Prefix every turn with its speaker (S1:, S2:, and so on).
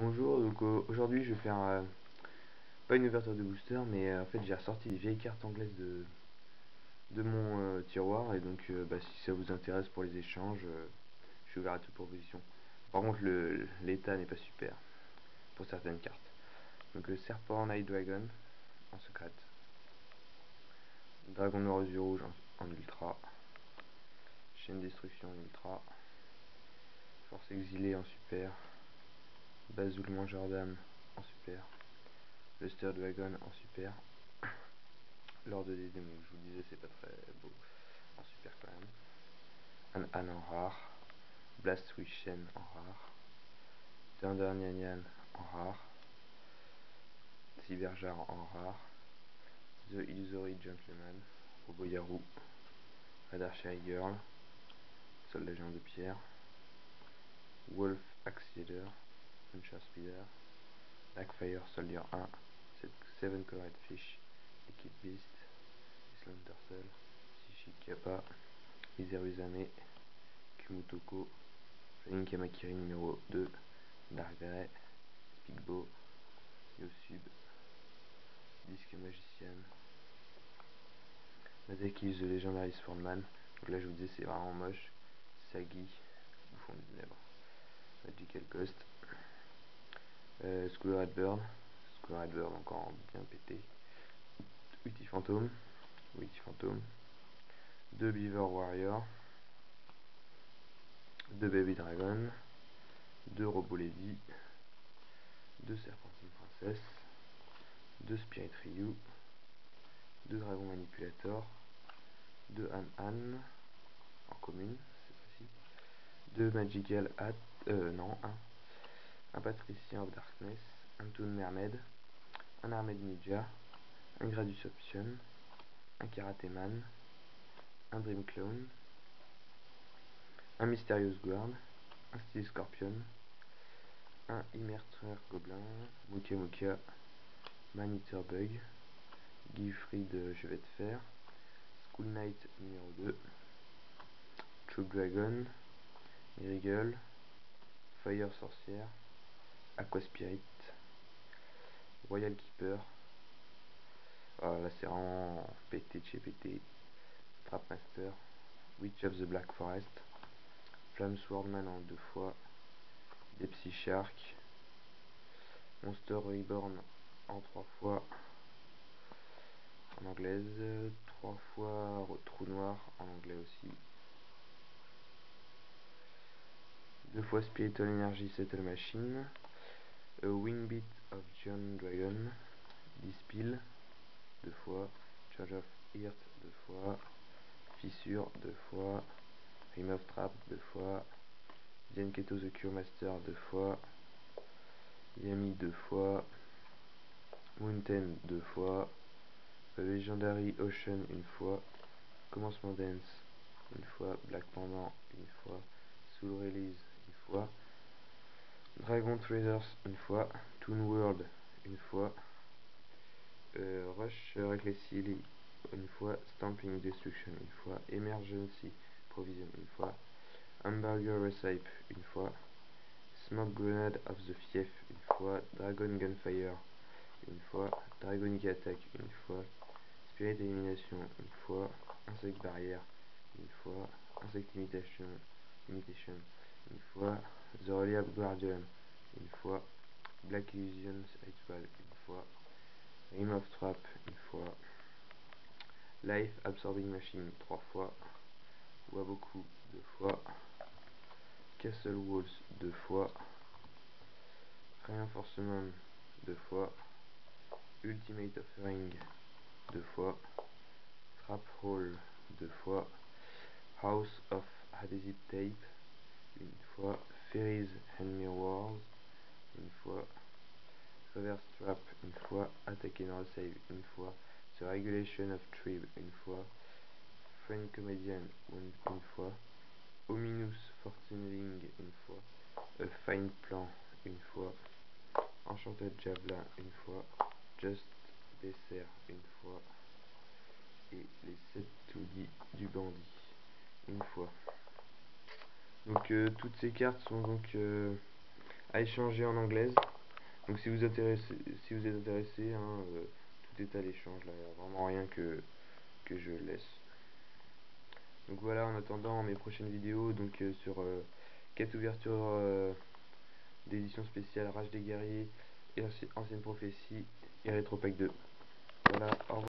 S1: Bonjour, donc aujourd'hui je vais faire pas une ouverture de booster, mais en fait j'ai ressorti des vieilles cartes anglaises de mon tiroir, et donc si ça vous intéresse pour les échanges, je suis ouvert à toute proposition. Par contre l'état n'est pas super pour certaines cartes. Donc Serpent Night Dragon en secrète, Dragon Noir aux yeux rouges en ultra, Chaîne Destruction en ultra, Force Exilée en super, Bazul Mangeur d'âme en super, Luster Dragon en super, Lors des démons, je vous disais, c'est pas très beau en super quand même. An en rare, Blast Wish Shen en rare, Thunder Nyan Nyan en rare, Cyberjar en rare, The Illusory Gentleman, Roboyaru, Radar Cherry Girl, Soldat Géant de Pierre, Wolf Axe Leader, Puncher Speeder, Blackfire Soldier 1, Seven Colored Fish, Liquid Beast, Island Turtle, Psychic Kappa, Izeruzame, Kumutoko, Flying Kamakiri numéro 2, Dark Grey, Speakbo, Yosub, Disque Magician, la deck use The Legendary Swordman. Donc là je vous dis c'est vraiment moche. Sagi, Bouffon des Ténèbres, Magical Cost, School Redbird, encore bien pété, Witty Phantom, 2 Beaver Warrior, 2 Baby Dragon, 2 Robo Lady, 2 Serpentine Princesse, 2 Spirit Ryu, 2 Dragon Manipulator, 2 An en commune cette fois-ci, 2 Magical Hat, non, un Patricien of Darkness, un Toon Mermaid, un Armed Ninja, un Gradus Option, un Karate Man, un Dream Clone, un Mysterious Guard, un Steel Scorpion, un Immertreur Gobelin, Muka Muka, Man Eater Bug, Gifrid Chevet de Fer, School Knight numéro 2, Troop Dragon, Miracle, Fire Sorcière, Aqua Spirit, Royal Keeper. Là c'est vraiment pété de chez pété. Trapmaster, Witch of the Black Forest, Flamme Swordman en 2 fois, Depsy Shark, Monster Reborn en 3 fois, en anglaise, 3 fois Trou Noir en anglais aussi, 2 fois Spiritual Energy Settle Machine, A Wingbeat of John Dragon, Dispel 2 fois, Charge of Earth 2 fois, Fissure 2 fois, Remove Trap 2 fois, Zenketo the Cure Master 2 fois, Yami 2 fois, Mountain 2 fois, Legendary Ocean 1 fois, Commencement Dance 1 fois, Black Pendant 1 fois, Soul Release 1 fois, Dragon Traders 1 fois, Toon World 1 fois, Rush Recklessly 1 fois, Stamping Destruction 1 fois, Emergency Provision 1 fois, Hamburger Recipe 1 fois, Smoke Grenade of the Fief 1 fois, Dragon Gunfire 1 fois, Dragonic Attack 1 fois, Spirit Elimination 1 fois, Insect Barrière 1 fois, Insect Imitation 1 fois, The Reliable Guardian 1 fois, Black Illusions Ritual 1 fois, Remove Trap 1 fois, Life Absorbing Machine 3 fois, Waboku 2 fois, Castle Walls 2 fois, Reinforcement 2 fois, Ultimate Offering 2 fois, Trap Hole 2 fois, House of Adhesive Tape 1 fois, Fairies and Mirrors 1 fois, Reverse Trap 1 fois, Attack and Resave 1 fois, The Regulation of Tribe 1 fois, Friend Comedian 1 fois, Ominous Fortuneling 1 fois, A Fine Plan 1 fois, Enchanted Javelin 1 fois, Just Dessert 1 fois, et les 7 toulis du bandit 1 fois. Donc toutes ces cartes sont donc à échanger en anglaise. Donc si vous êtes intéressé, hein, tout est à l'échange là, il n'y a vraiment rien que je laisse. Donc voilà, en attendant mes prochaines vidéos, donc sur 4 ouvertures d'édition spéciale Rage des guerriers et ancienne prophétie et Rétro Pack 2. Voilà, au revoir.